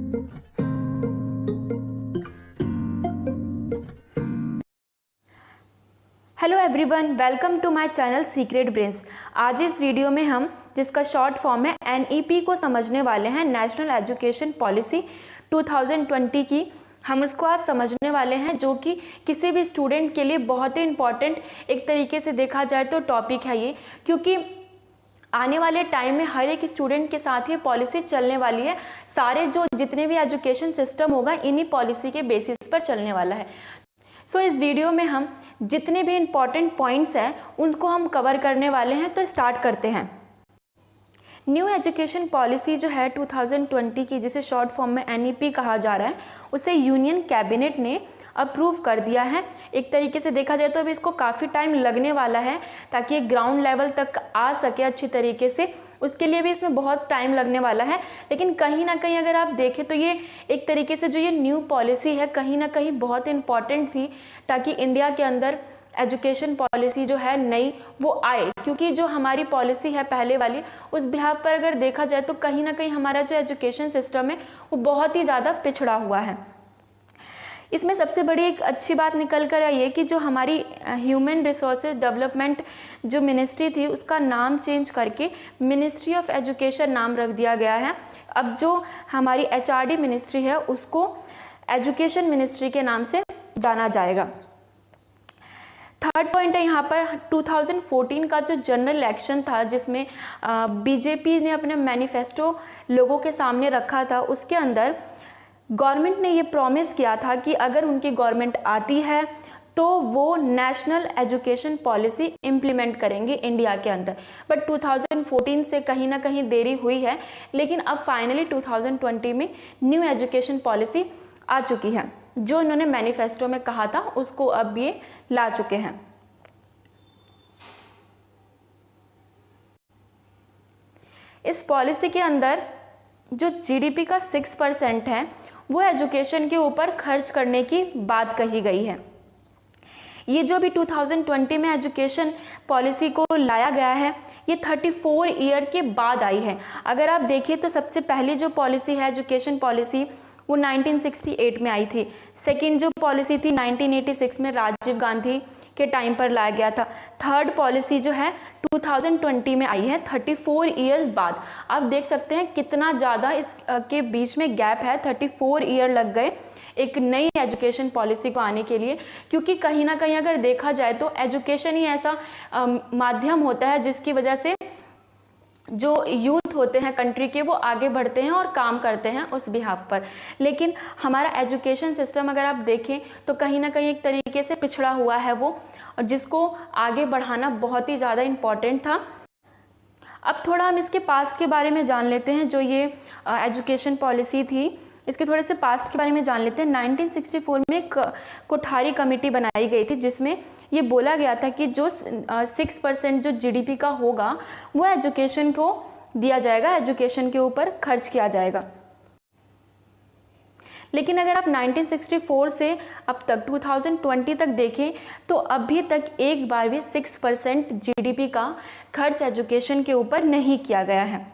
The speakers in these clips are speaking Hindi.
Hello everyone, welcome to my channel secret brains. आज इस वीडियो में हम जिसका शॉर्ट फॉर्म है NEP को समझने वाले हैं, नेशनल एजुकेशन पॉलिसी 2020 की। हम उसको आज समझने वाले हैं, जो कि किसी भी स्टूडेंट के लिए बहुत ही इम्पॉर्टेंट एक तरीके से देखा जाए तो टॉपिक है ये, क्योंकि आने वाले टाइम में हर एक स्टूडेंट के साथ ये पॉलिसी चलने वाली है। सारे जितने भी एजुकेशन सिस्टम होगा इन्हीं पॉलिसी के बेसिस पर चलने वाला है। सो इस वीडियो में हम जितने भी इम्पॉर्टेंट पॉइंट्स हैं उनको हम कवर करने वाले हैं। तो स्टार्ट करते हैं। न्यू एजुकेशन पॉलिसी जो है 2020 की, जिसे शॉर्ट फॉर्म में NEP कहा जा रहा है, उसे यूनियन कैबिनेट ने अप्रूव कर दिया है। एक तरीके से देखा जाए तो अभी इसको काफ़ी टाइम लगने वाला है ताकि ये ग्राउंड लेवल तक आ सके अच्छी तरीके से। उसके लिए भी इसमें बहुत टाइम लगने वाला है, लेकिन कहीं ना कहीं अगर आप देखें तो ये एक तरीके से जो ये न्यू पॉलिसी है कहीं ना कहीं बहुत इम्पॉर्टेंट थी, ताकि इंडिया के अंदर एजुकेशन पॉलिसी जो है नई वो आए। क्योंकि जो हमारी पॉलिसी है पहले वाली, उस बिहाफ पर अगर देखा जाए तो कहीं ना कहीं हमारा जो एजुकेशन सिस्टम है वो बहुत ही ज़्यादा पिछड़ा हुआ है। इसमें सबसे बड़ी एक अच्छी बात निकल कर आई है कि जो हमारी ह्यूमन रिसोर्सेज डेवलपमेंट जो मिनिस्ट्री थी, उसका नाम चेंज करके मिनिस्ट्री ऑफ एजुकेशन नाम रख दिया गया है। अब जो हमारी HRD मिनिस्ट्री है उसको एजुकेशन मिनिस्ट्री के नाम से जाना जाएगा। थर्ड पॉइंट है यहाँ पर 2014 का जो जनरल इलेक्शन था, जिसमें BJP ने अपने मैनिफेस्टो लोगों के सामने रखा था। उसके अंदर गवर्नमेंट ने ये प्रॉमिस किया था कि अगर उनकी गवर्नमेंट आती है तो वो नेशनल एजुकेशन पॉलिसी इम्प्लीमेंट करेंगे इंडिया के अंदर। बट 2014 से कहीं ना कहीं देरी हुई है, लेकिन अब फाइनली 2020 में न्यू एजुकेशन पॉलिसी आ चुकी है। जो इन्होंने मैनिफेस्टो में कहा था उसको अब ये ला चुके हैं। इस पॉलिसी के अंदर जो GDP का 6% है वो एजुकेशन के ऊपर खर्च करने की बात कही गई है। ये जो भी 2020 में एजुकेशन पॉलिसी को लाया गया है, ये 34 ईयर के बाद आई है। अगर आप देखिए तो सबसे पहली जो पॉलिसी है एजुकेशन पॉलिसी वो 1968 में आई थी। सेकंड जो पॉलिसी थी 1986 में राजीव गांधी के टाइम पर लाया गया था। थर्ड पॉलिसी जो है 2020 में आई है, 34 ईयर्स बाद। आप देख सकते हैं कितना ज़्यादा इसके बीच में गैप है। 34 ईयर लग गए एक नई एजुकेशन पॉलिसी को आने के लिए, क्योंकि कहीं ना कहीं अगर देखा जाए तो एजुकेशन ही ऐसा माध्यम होता है जिसकी वजह से जो यूथ होते हैं कंट्री के वो आगे बढ़ते हैं और काम करते हैं उस बिहाफ पर। लेकिन हमारा एजुकेशन सिस्टम अगर आप देखें तो कहीं ना कहीं एक तरीके से पिछड़ा हुआ है वो, और जिसको आगे बढ़ाना बहुत ही ज़्यादा इम्पॉर्टेंट था। अब थोड़ा हम इसके पास्ट के बारे में जान लेते हैं। जो ये एजुकेशन पॉलिसी थी, इसके थोड़े से पास्ट के बारे में जान लेते हैं। 1964 में एक कोठारी कमेटी बनाई गई थी, जिसमें ये बोला गया था कि जो 6% जो GDP का होगा वो एजुकेशन को दिया जाएगा, एजुकेशन के ऊपर खर्च किया जाएगा। लेकिन अगर आप 1964 से अब तक 2020 तक देखें तो अभी तक एक बार भी 6% GDP का खर्च एजुकेशन के ऊपर नहीं किया गया है।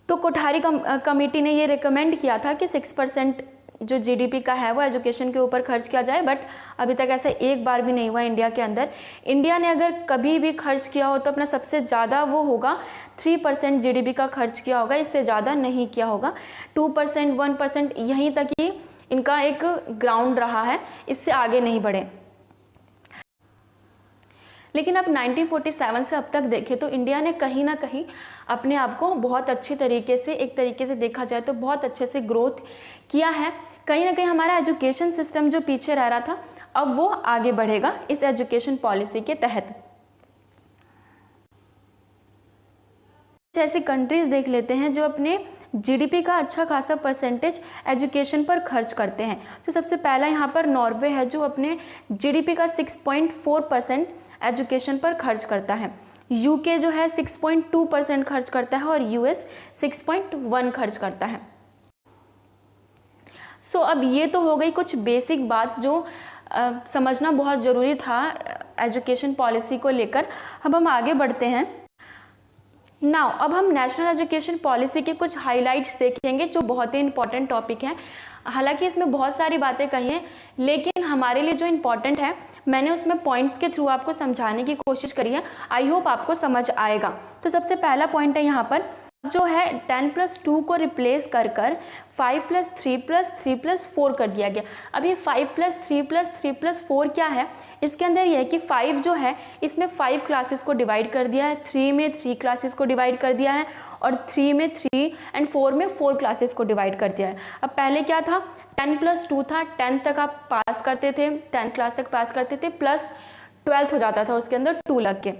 तो कोठारी कमेटी ने ये रिकमेंड किया था कि 6% जो GDP का है वो एजुकेशन के ऊपर खर्च किया जाए, बट अभी तक ऐसा एक बार भी नहीं हुआ इंडिया के अंदर। इंडिया ने अगर कभी भी खर्च किया हो तो अपना सबसे ज़्यादा वो होगा 3% GDP का खर्च किया होगा, इससे ज़्यादा नहीं किया होगा। 2%, 1% यहीं तक ही इनका एक ग्राउंड रहा है, इससे आगे नहीं बढ़े। लेकिन अब 1947 से अब तक देखें तो इंडिया ने कहीं ना कहीं अपने आप को बहुत अच्छी तरीके से, एक तरीके से देखा जाए तो बहुत अच्छे से ग्रोथ किया है। कहीं ना कहीं हमारा एजुकेशन सिस्टम जो पीछे रह रहा था अब वो आगे बढ़ेगा इस एजुकेशन पॉलिसी के तहत। ऐसी कंट्रीज देख लेते हैं जो अपने GDP का अच्छा खासा परसेंटेज एजुकेशन पर खर्च करते हैं। तो सबसे पहला यहाँ पर नॉर्वे है, जो अपने GDP का 6.4% एजुकेशन पर खर्च करता है। UK जो है 6.2% खर्च करता है और US 6.1 खर्च करता है। सो अब ये तो हो गई कुछ बेसिक बात जो समझना बहुत ज़रूरी था एजुकेशन पॉलिसी को लेकर। अब हम आगे बढ़ते हैं। नाउ अब हम नेशनल एजुकेशन पॉलिसी के कुछ हाइलाइट्स देखेंगे जो बहुत ही इंपॉर्टेंट टॉपिक है। हालांकि इसमें बहुत सारी बातें कही हैं, लेकिन हमारे लिए जो इम्पॉर्टेंट है मैंने उसमें पॉइंट्स के थ्रू आपको समझाने की कोशिश करी है। आई होप आपको समझ आएगा। तो सबसे पहला पॉइंट है यहाँ पर जो है 10+2 को रिप्लेस कर 5+3+3+4 कर दिया गया। अब ये 5+3+3+4 क्या है, इसके अंदर ये है कि 5 जो है इसमें 5 क्लासेस को डिवाइड कर दिया है, 3 में 3 क्लासेस को डिवाइड कर दिया है और 3 में 3 एंड 4 में 4 क्लासेस को डिवाइड कर दिया है। अब पहले क्या था, 10+2 था, 10 तक आप पास करते थे, 10th क्लास तक पास करते थे, प्लस 12th हो जाता था उसके अंदर 2 लग के।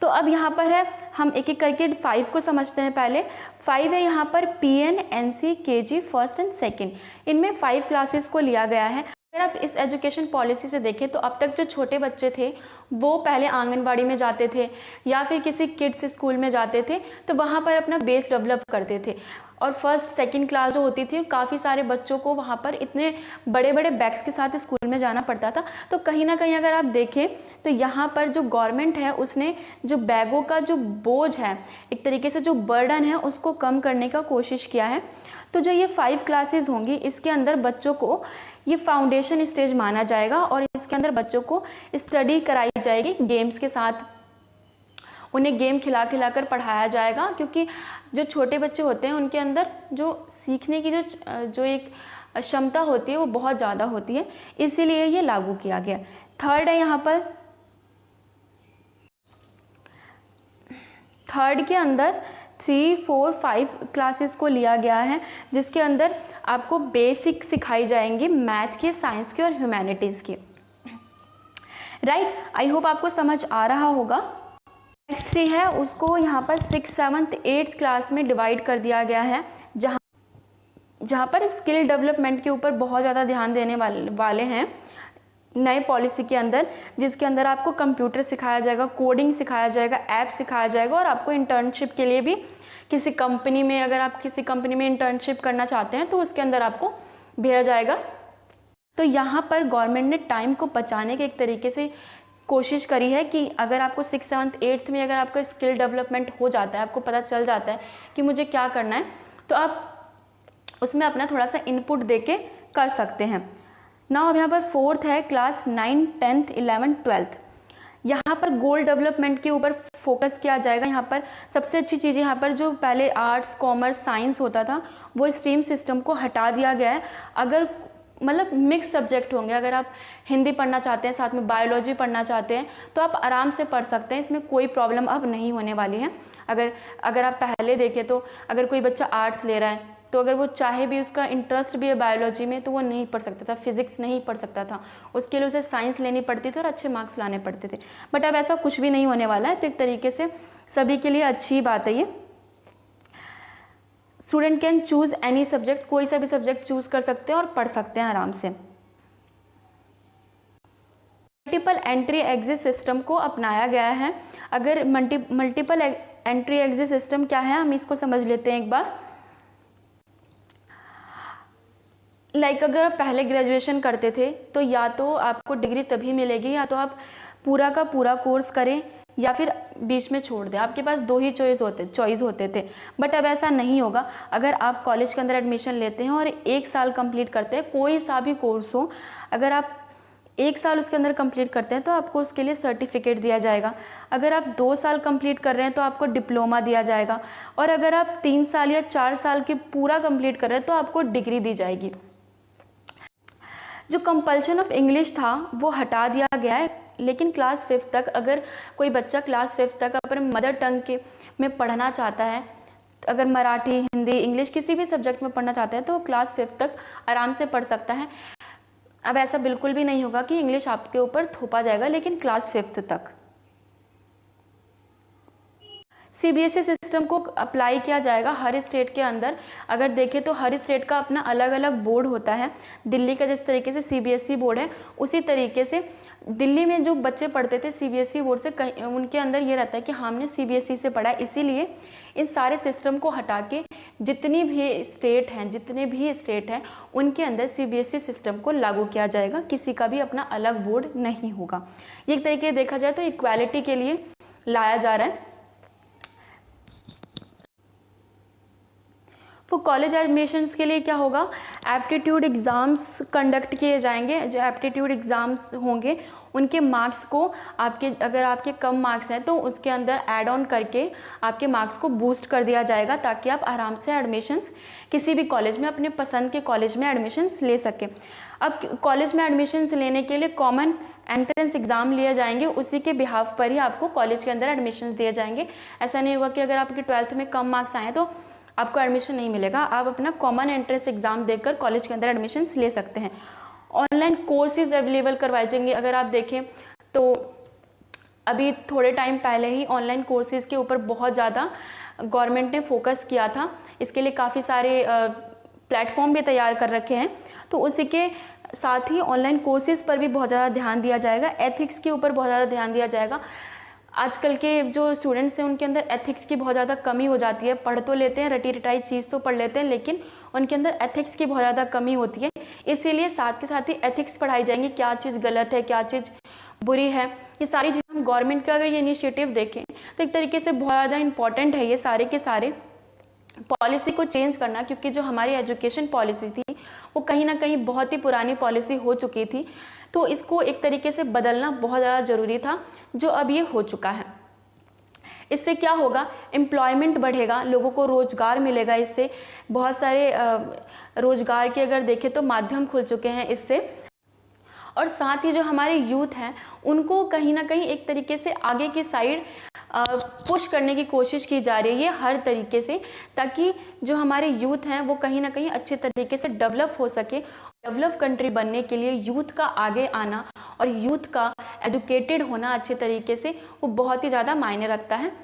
तो अब यहाँ पर है, हम एक एक करके 5 को समझते हैं। पहले 5 है यहाँ पर PN, NC, KG first and second, इनमें 5 क्लासेस को लिया गया है। अगर आप इस एजुकेशन पॉलिसी से देखें तो अब तक जो छोटे बच्चे थे वो पहले आंगनबाड़ी में जाते थे या फिर किसी किड्स स्कूल में जाते थे, तो वहाँ पर अपना बेस डेवलप करते थे। और फर्स्ट सेकंड क्लास जो होती थी काफ़ी सारे बच्चों को वहाँ पर इतने बड़े बड़े बैग्स के साथ स्कूल में जाना पड़ता था। तो कहीं ना कहीं अगर आप देखें तो यहाँ पर जो गवर्नमेंट है उसने जो बैगों का जो बोझ है, एक तरीके से जो बर्डन है, उसको कम करने का कोशिश किया है। तो जो ये 5 क्लासेस होंगी इसके अंदर बच्चों को ये फाउंडेशन स्टेज माना जाएगा और इसके अंदर बच्चों को स्टडी कराई जाएगी गेम्स के साथ। उन्हें गेम खिला कर पढ़ाया जाएगा, क्योंकि जो छोटे बच्चे होते हैं उनके अंदर जो सीखने की जो एक क्षमता होती है वो बहुत ज़्यादा होती है, इसीलिए ये लागू किया गया। थर्ड है यहाँ पर, थर्ड के अंदर 3, 4, 5 क्लासेस को लिया गया है, जिसके अंदर आपको बेसिक सिखाई जाएंगी मैथ के, साइंस के और ह्यूमैनिटीज़ के। राइट, आई होप आपको समझ आ रहा होगा। नेक्स्ट 3 है, उसको यहाँ पर 6th, 7th, 8th क्लास में डिवाइड कर दिया गया है, जहाँ पर स्किल डेवलपमेंट के ऊपर बहुत ज़्यादा ध्यान देने वाले हैं नए पॉलिसी के अंदर, जिसके अंदर आपको कंप्यूटर सिखाया जाएगा, कोडिंग सिखाया जाएगा, ऐप सिखाया जाएगा और आपको इंटर्नशिप के लिए भी किसी कंपनी में, अगर आप किसी कंपनी में इंटर्नशिप करना चाहते हैं तो उसके अंदर आपको भेजा जाएगा। तो यहाँ पर गवर्नमेंट ने टाइम को बचाने के एक तरीके से कोशिश करी है कि अगर आपको 6th, 7th, 8th में अगर आपका स्किल डेवलपमेंट हो जाता है, आपको पता चल जाता है कि मुझे क्या करना है, तो आप उसमें अपना थोड़ा सा इनपुट देके कर सकते हैं। नाउ अब यहाँ पर 4th है, क्लास 9, 10th, 11th, 12th। यहाँ पर गोल डेवलपमेंट के ऊपर फोकस किया जाएगा। यहाँ पर सबसे अच्छी चीज़, यहाँ पर जो पहले आर्ट्स, कॉमर्स, साइंस होता था वो स्ट्रीम सिस्टम को हटा दिया गया है। अगर मतलब मिक्स सब्जेक्ट होंगे, अगर आप हिंदी पढ़ना चाहते हैं साथ में बायोलॉजी पढ़ना चाहते हैं तो आप आराम से पढ़ सकते हैं, इसमें कोई प्रॉब्लम अब नहीं होने वाली है। अगर आप पहले देखें तो अगर कोई बच्चा आर्ट्स ले रहा है तो अगर वो चाहे भी, उसका इंटरेस्ट भी है बायोलॉजी में, तो वो नहीं पढ़ सकता था, फिजिक्स नहीं पढ़ सकता था, उसके लिए उसे साइंस लेनी पड़ती थी और अच्छे मार्क्स लाने पड़ते थे। बट अब ऐसा कुछ भी नहीं होने वाला है, तो एक तरीके से सभी के लिए अच्छी बात है ये। Student can choose any subject, कोई सा भी सब्जेक्ट चूज कर सकते हैं और पढ़ सकते हैं आराम से। मल्टीपल एंट्री एग्जिट सिस्टम को अपनाया गया है। अगर मल्टीपल एंट्री एग्जिट सिस्टम क्या है, हम इसको समझ लेते हैं एक बार। अगर आप पहले ग्रेजुएशन करते थे तो या तो आपको डिग्री तभी मिलेगी, या तो आप पूरा का पूरा कोर्स करें या फिर बीच में छोड़ दें। आपके पास 2 ही चॉइस होते थे। बट अब ऐसा नहीं होगा। अगर आप कॉलेज के अंदर एडमिशन लेते हैं और 1 साल कंप्लीट करते हैं, कोई सा भी कोर्स हो, अगर आप 1 साल उसके अंदर कंप्लीट करते हैं तो आपको उसके लिए सर्टिफिकेट दिया जाएगा। अगर आप 2 साल कंप्लीट कर रहे हैं तो आपको डिप्लोमा दिया जाएगा, और अगर आप 3 साल या 4 साल के पूरा कंप्लीट कर रहे हैं तो आपको डिग्री दी जाएगी। जो कंपल्शन ऑफ इंग्लिश था वो हटा दिया गया है, लेकिन क्लास 5th तक अगर कोई बच्चा क्लास 5th तक अपने मदर टंग में पढ़ना चाहता है, अगर मराठी, हिंदी, इंग्लिश किसी भी सब्जेक्ट में पढ़ना चाहता है तो वो क्लास 5th तक आराम से पढ़ सकता है। अब ऐसा बिल्कुल भी नहीं होगा कि इंग्लिश आपके ऊपर थोपा जाएगा, लेकिन क्लास 5th तक। CBSE सिस्टम को अप्लाई किया जाएगा हर स्टेट के अंदर। अगर देखें तो हर स्टेट का अपना अलग अलग बोर्ड होता है। दिल्ली का जिस तरीके से CBSE बोर्ड है, उसी तरीके से दिल्ली में जो बच्चे पढ़ते थे CBSE बोर्ड से, उनके अंदर ये रहता है कि हमने CBSE से पढ़ा है। इसीलिए इन सारे सिस्टम को हटा के जितने भी स्टेट हैं उनके अंदर CBSE सिस्टम को लागू किया जाएगा। किसी का भी अपना अलग बोर्ड नहीं होगा। ये एक तरीके देखा जाए तो इक्वालिटी के लिए लाया जा रहा है। फॉर कॉलेज एडमिशन्स के लिए क्या होगा, एप्टीट्यूड एग्ज़ाम्स कंडक्ट किए जाएंगे। जो एप्टीट्यूड एग्ज़ाम्स होंगे उनके मार्क्स को आपके, अगर आपके कम मार्क्स हैं तो उसके अंदर ऐड ऑन करके आपके मार्क्स को बूस्ट कर दिया जाएगा, ताकि आप आराम से एडमिशन्स किसी भी कॉलेज में, अपने पसंद के कॉलेज में एडमिशन्स ले सकें। अब कॉलेज में एडमिशन्स लेने के लिए कॉमन एंट्रेंस एग्ज़ाम लिए जाएंगे, उसी के बिहाफ पर ही आपको कॉलेज के अंदर एडमिशन्स दिए जाएंगे। ऐसा नहीं होगा कि अगर आपके 12th में कम मार्क्स आए तो आपको एडमिशन नहीं मिलेगा। आप अपना कॉमन एंट्रेंस एग्ज़ाम देकर कॉलेज के अंदर एडमिशन्स ले सकते हैं। ऑनलाइन कोर्सेज अवेलेबल करवाए जाएंगे। अगर आप देखें तो अभी थोड़े टाइम पहले ही ऑनलाइन कोर्सेज के ऊपर बहुत ज़्यादा गवर्नमेंट ने फोकस किया था। इसके लिए काफ़ी सारे प्लेटफॉर्म भी तैयार कर रखे हैं, तो उसी के साथ ही ऑनलाइन कोर्सेज पर भी बहुत ज़्यादा ध्यान दिया जाएगा। एथिक्स के ऊपर बहुत ज़्यादा ध्यान दिया जाएगा। आजकल के जो स्टूडेंट्स हैं उनके अंदर एथिक्स की बहुत ज़्यादा कमी हो जाती है। पढ़ तो लेते हैं, रटी रटाई चीज़ तो पढ़ लेते हैं, लेकिन उनके अंदर एथिक्स की बहुत ज़्यादा कमी होती है। इसीलिए साथ के साथ ही एथिक्स पढ़ाई जाएंगी, क्या चीज़ गलत है, क्या चीज़ बुरी है। ये सारी चीज़ें हम गवर्नमेंट का अगर ये इनिशिएटिव देखें तो एक तरीके से बहुत ज़्यादा इंपॉर्टेंट है ये सारे के सारे पॉलिसी को चेंज करना, क्योंकि जो हमारी एजुकेशन पॉलिसी थी वो कहीं ना कहीं बहुत ही पुरानी पॉलिसी हो चुकी थी। तो इसको एक तरीके से बदलना बहुत ज़्यादा ज़रूरी था, जो अब ये हो चुका है। इससे क्या होगा, एम्प्लॉयमेंट बढ़ेगा, लोगों को रोज़गार मिलेगा। इससे बहुत सारे रोज़गार के अगर देखें तो माध्यम खुल चुके हैं इससे। और साथ ही जो हमारे यूथ हैं उनको कहीं ना कहीं एक तरीके से आगे की साइड पुश करने की कोशिश की जा रही है हर तरीके से, ताकि जो हमारे यूथ हैं वो कहीं ना कहीं अच्छे तरीके से डेवलप हो सके। डेवलप कंट्री बनने के लिए यूथ का आगे आना और यूथ का एजुकेटेड होना अच्छे तरीके से वो बहुत ही ज़्यादा मायने रखता है।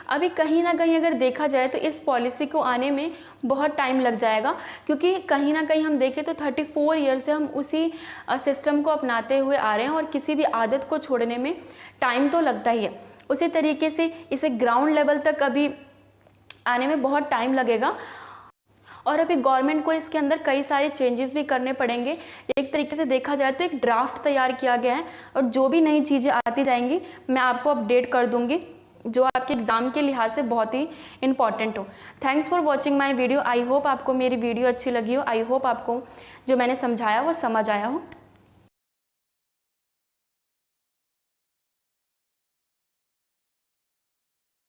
अभी कहीं ना कहीं अगर देखा जाए तो इस पॉलिसी को आने में बहुत टाइम लग जाएगा, क्योंकि कहीं ना कहीं हम देखें तो 34 ईयर से हम उसी सिस्टम को अपनाते हुए आ रहे हैं और किसी भी आदत को छोड़ने में टाइम तो लगता ही है। उसी तरीके से इसे ग्राउंड लेवल तक अभी आने में बहुत टाइम लगेगा और अभी गवर्नमेंट को इसके अंदर कई सारे चेंजेस भी करने पड़ेंगे। एक तरीके से देखा जाए तो एक ड्राफ्ट तैयार किया गया है और जो भी नई चीज़ें आती जाएंगी मैं आपको अपडेट कर दूंगी, जो आपके एग्ज़ाम के लिहाज से बहुत ही इंपॉर्टेंट हो। Thanks for watching my video. I hope आपको मेरी वीडियो अच्छी लगी हो। आई होप आपको जो मैंने समझाया वो समझ आया हो।